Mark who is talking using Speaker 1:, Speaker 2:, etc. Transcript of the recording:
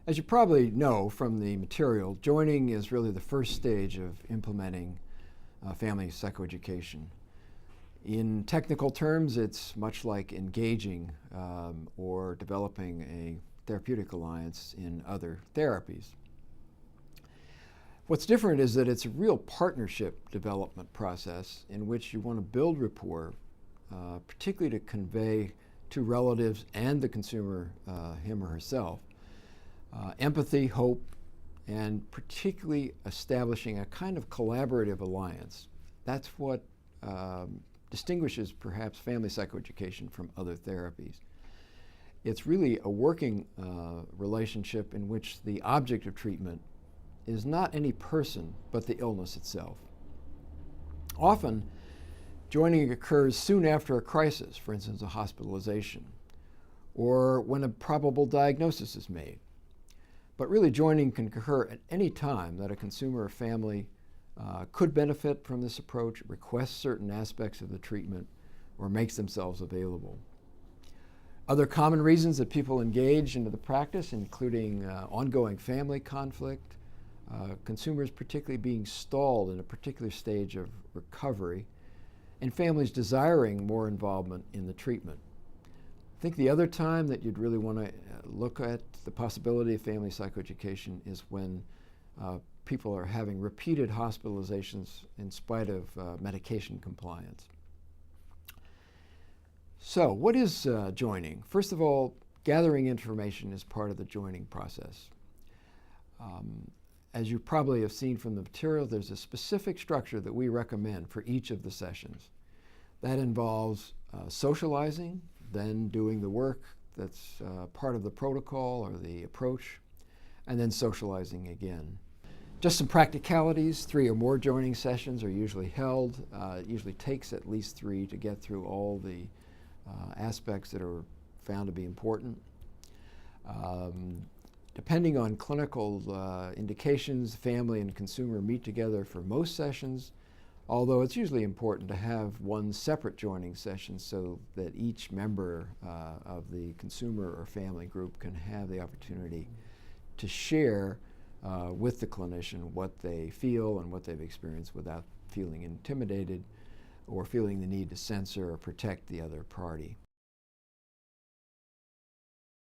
Speaker 1: As you probably know from the material, joining is really the first stage of implementing family psychoeducation. In technical terms, it's much like engaging or developing a therapeutic alliance in other therapies. What's different is that it's a real partnership development process in which you want to build rapport, particularly to convey to relatives and the consumer, him or herself, empathy, hope, and particularly establishing a kind of collaborative alliance. That's what distinguishes perhaps family psychoeducation from other therapies. It's really a working relationship in which the object of treatment is not any person, but the illness itself. Often, joining occurs soon after a crisis, for instance, a hospitalization, or when a probable diagnosis is made. But really, joining can occur at any time that a consumer or family could benefit from this approach, requests certain aspects of the treatment, or makes themselves available. Other common reasons that people engage into the practice, including ongoing family conflict, consumers particularly being stalled in a particular stage of recovery, and families desiring more involvement in the treatment. I think the other time that you'd really want to look at the possibility of family psychoeducation is when people are having repeated hospitalizations in spite of medication compliance. So, what is joining? First of all, gathering information is part of the joining process. As you probably have seen from the material, there's a specific structure that we recommend for each of the sessions. That involves socializing, then doing the work that's part of the protocol or the approach, and then socializing again. Just some practicalities: 3 or more joining sessions are usually held. It usually takes at least 3 to get through all the aspects that are found to be important. Depending on clinical indications, family and consumer meet together for most sessions, although it's usually important to have one separate joining session so that each member of the consumer or family group can have the opportunity to share with the clinician what they feel and what they've experienced without feeling intimidated or feeling the need to censor or protect the other party.